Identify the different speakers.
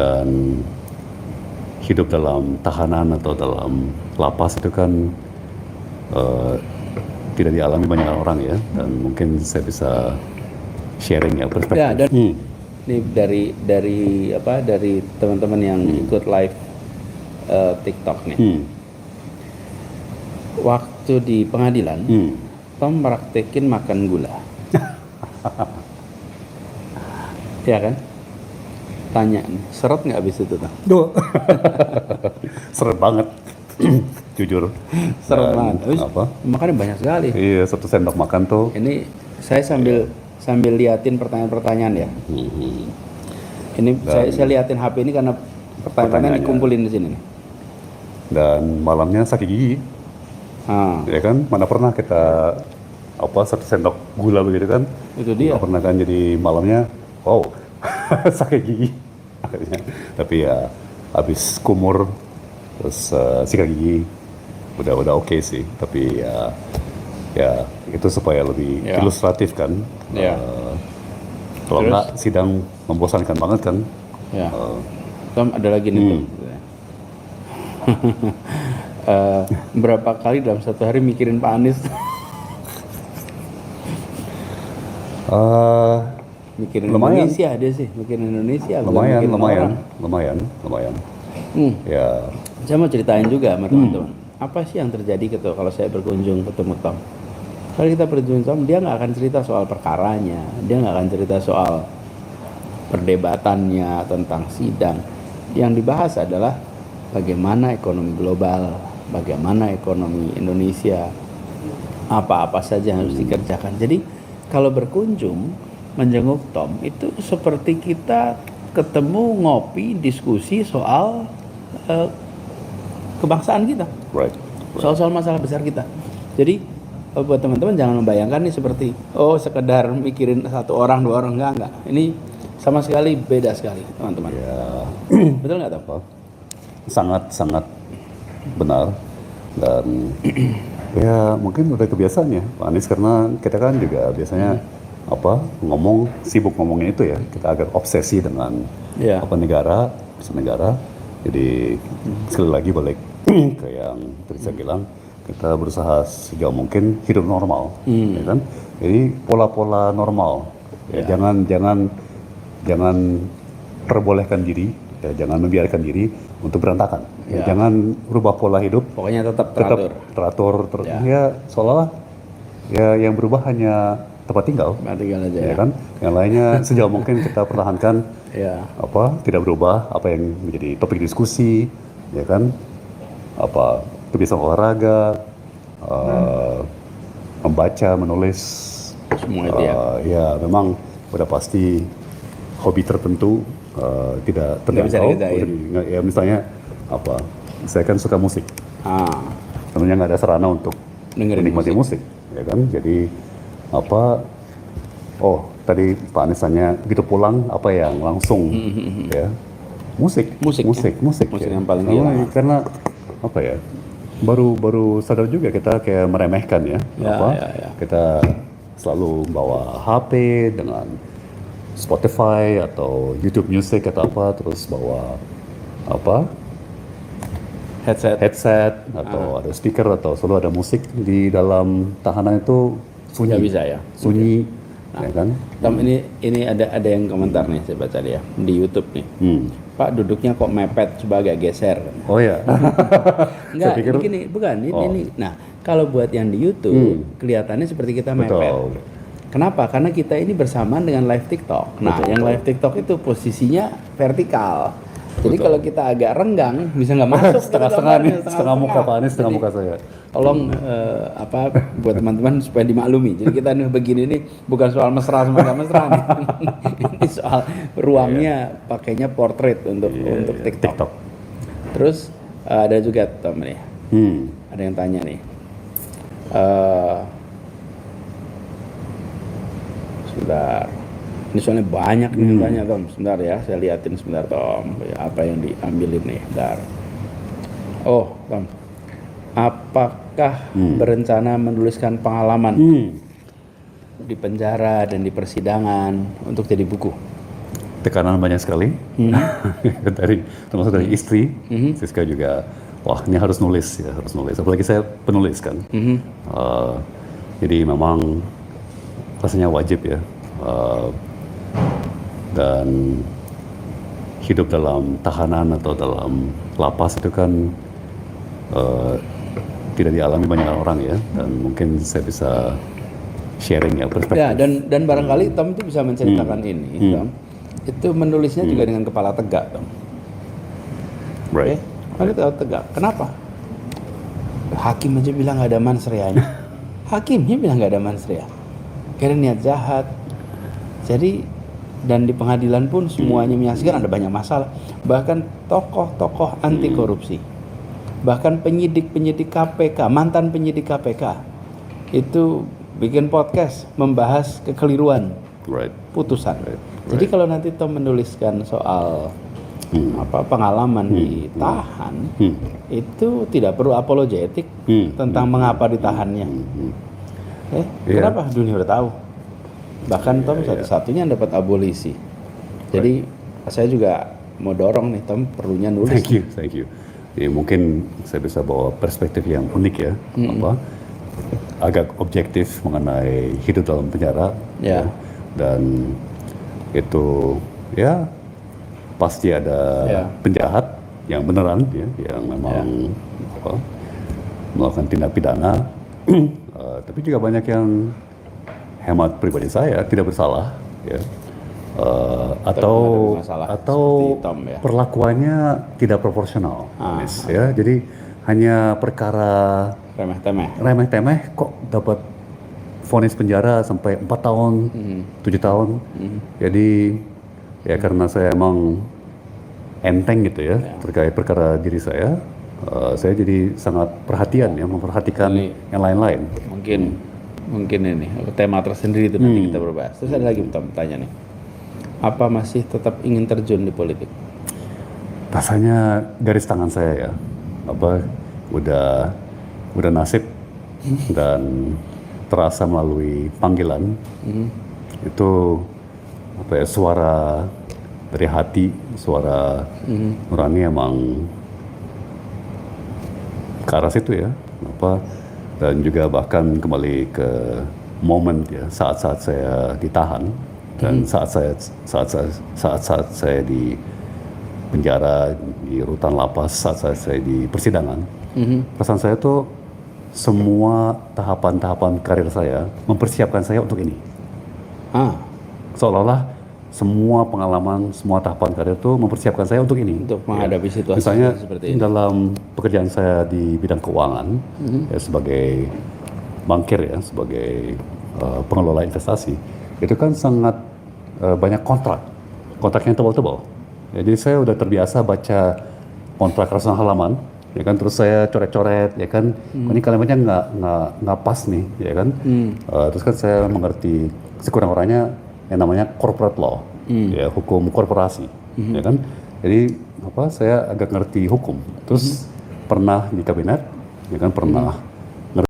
Speaker 1: Dan hidup dalam tahanan atau dalam lapas itu kan tidak dialami banyak orang ya, dan mungkin saya bisa sharing ya perspektif.
Speaker 2: Ya, dan ini dari teman-teman yang ikut live TikTok nih. Waktu di pengadilan, Tom praktekin makan gula. Ya kan? Tanya nih, seret nggak habis itu Tom?
Speaker 1: Seret banget. Jujur.
Speaker 2: Seret banget.
Speaker 1: Apa?
Speaker 2: Makannya banyak sekali.
Speaker 1: Iya, 1 sendok makan tuh.
Speaker 2: Ini saya sambil liatin pertanyaan-pertanyaan ya. Ini saya liatin HP ini karena pertanyaan dikumpulin di sini nih.
Speaker 1: Dan malamnya sakit gigi. Ya kan, mana pernah kita 1 sendok gula begitu kan?
Speaker 2: Itu dia.
Speaker 1: Nggak pernah kan, jadi malamnya wow sakit gigi akhirnya. Tapi ya habis kumur terus sikat gigi udah oke sih. Tapi ya itu supaya lebih ilustratif kan. Kalau nggak sidang membosankan banget kan.
Speaker 2: Tom ada lagi nih. Berapa kali dalam satu hari mikirin Pak Anies? Mikirin
Speaker 1: lumayan.
Speaker 2: Indonesia ada sih, mikirin Indonesia.
Speaker 1: Lumayan. Ya.
Speaker 2: Saya mau ceritain juga sama teman-teman. Apa sih yang terjadi gitu kalau saya berkunjung ketemu Tom? Kalau kita berkunjung Tom, dia nggak akan cerita soal perkaranya, dia nggak akan cerita soal perdebatannya tentang sidang. Yang dibahas adalah bagaimana ekonomi global, bagaimana ekonomi Indonesia, apa-apa saja yang harus dikerjakan. Jadi kalau berkunjung menjenguk Tom itu seperti kita ketemu ngopi diskusi soal kebangsaan kita, soal masalah besar kita. Jadi buat teman-teman jangan membayangkan nih seperti sekedar mikirin 1 orang 2 orang, enggak. Ini sama sekali beda sekali teman-teman. Betul nggak Tom?
Speaker 1: Sangat benar. Dan ya mungkin udah kebiasaannya Pak Anies, karena kita kan juga biasanya sibuk ngomongnya itu ya, kita agak obsesi dengan negara. Jadi sekali lagi balik ke yang tadi saya bilang, kita berusaha sejauh mungkin hidup normal, ya kan? Jadi pola-pola normal, jangan perbolehkan diri, jangan membiarkan diri untuk berantakan. Jangan rubah pola hidup.
Speaker 2: Pokoknya tetap
Speaker 1: teratur. Ya seolah ya yang berubah hanya tempat tinggal
Speaker 2: aja
Speaker 1: ya kan. Yang lainnya sejauh mungkin kita pertahankan. Tidak berubah. Apa yang menjadi topik diskusi, ya kan? Kebiasaan olahraga, membaca, menulis,
Speaker 2: semua itu
Speaker 1: ya memang udah pasti hobi tertentu tidak terjangkau. Ya misalnya saya kan suka musik. Tentunya nggak ada sarana untuk menikmati musik, ya kan? Jadi tadi Pak Anies tanya begitu pulang apa yang langsung ya musik
Speaker 2: yang paling hilang.
Speaker 1: Karena baru sadar juga kita kayak meremehkan ya. Kita selalu bawa HP dengan Spotify atau YouTube Music atau terus bawa headset atau ada speaker atau selalu ada musik di dalam tahanan itu sunyi.
Speaker 2: Nggak bisa ya.
Speaker 1: Sunyi. Ya kan?
Speaker 2: Tom, ini ada yang komentar nih, saya baca dia di YouTube nih. Pak, duduknya kok mepet, coba agak geser.
Speaker 1: Oh ya.
Speaker 2: Enggak, begini, bukan ini. Nah, kalau buat yang di YouTube kelihatannya seperti kita mepet. Kenapa? Karena kita ini bersamaan dengan live TikTok. Nah, yang live TikTok itu posisinya vertikal. Jadi kalau kita agak renggang bisa nggak masuk.
Speaker 1: setengah muka Pak Anies, setengah muka saya.
Speaker 2: Tolong buat teman-teman supaya dimaklumi. Jadi kita nih begini nih bukan soal mesra sama nggak mesra nih. Ini soal ruangnya pakainya portrait untuk TikTok. Terus ada juga Tom nih. Ada yang tanya nih. Sebentar. Ini soalnya banyak nih yang tanya Tom. Sebentar ya, saya liatin sebentar Tom. Apa yang diambilin nih, bentar. Oh Tom, apakah berencana menuliskan pengalaman di penjara dan di persidangan untuk jadi buku?
Speaker 1: tekanan banyak sekali termasuk dari istri. Siska juga, wah ini harus nulis ya, harus nulis. Apalagi saya penulis kan. Jadi memang rasanya wajib ya. Dan hidup dalam tahanan atau dalam lapas itu kan tidak dialami banyak orang ya, dan mungkin saya bisa sharing ya perspektif.
Speaker 2: Ya, dan barangkali Tom itu bisa menceritakan ini, Tom. Itu menulisnya juga dengan kepala tegak, Tom.
Speaker 1: Right.
Speaker 2: Oke, kepala tegak. Kenapa? Hakim aja bilang nggak ada mansreanya. Hakimnya bilang nggak ada mansrea. Kira niat jahat. Jadi dan di pengadilan pun semuanya menyaksikan ada banyak masalah. Bahkan tokoh-tokoh anti korupsi, bahkan penyidik-penyidik KPK, mantan penyidik KPK itu bikin podcast membahas kekeliruan putusan. Jadi kalau nanti Tom menuliskan soal pengalaman ditahan, itu tidak perlu apologetik tentang mengapa ditahannya. Kenapa? Dunia udah tahu. Bahkan Tom satu-satunya yang dapat abolisi. Jadi saya juga mau dorong nih, Tom perlunya nulis.
Speaker 1: Thank you. Ya, mungkin saya bisa bawa perspektif yang unik ya, agak objektif mengenai hidup dalam penjara. Ya. Dan itu ya pasti ada penjahat yang beneran ya, yang memang melakukan tindak pidana. Tapi juga banyak yang hemat pribadi saya tidak bersalah ya, atau
Speaker 2: Tom, ya.
Speaker 1: Perlakuannya tidak proporsional, ya. Jadi hanya perkara remeh-temeh kok dapat vonis penjara sampai 4 tahun, 7 tahun. Jadi ya karena saya emang enteng gitu ya terkait perkara diri saya jadi sangat perhatian ya, memperhatikan yang lain-lain.
Speaker 2: Mungkin ini tema tersendiri itu nanti kita berbahas. Terus ada lagi tanya nih, apa masih tetap ingin terjun di politik?
Speaker 1: Rasanya garis tangan saya ya, udah nasib dan terasa melalui panggilan. Itu suara dari hati, suara nurani emang ke arah situ ya. Dan juga bahkan kembali ke momen ya, saat-saat saya ditahan dan saat saya di penjara, di rutan lapas, saat saya di persidangan. Perasaan saya tuh semua tahapan-tahapan karir saya mempersiapkan saya untuk ini. Seolah-olah semua pengalaman, semua tahapan karir itu mempersiapkan saya untuk ini.
Speaker 2: Untuk menghadapi situasi
Speaker 1: misalnya,
Speaker 2: seperti ini.
Speaker 1: Dalam pekerjaan saya di bidang keuangan, ya, sebagai bankir ya, sebagai pengelola investasi, itu kan sangat banyak kontraknya tebal-tebal. Ya, jadi saya udah terbiasa baca kontrak ratusan halaman, ya kan, terus saya coret-coret, ya kan, ini kalimatnya nggak pas nih, ya kan. Terus kan saya mengerti sekurang-kurangnya yang namanya corporate law, ya, hukum korporasi, ya kan. Jadi saya agak ngerti hukum. Terus pernah di kabinet, ya kan, pernah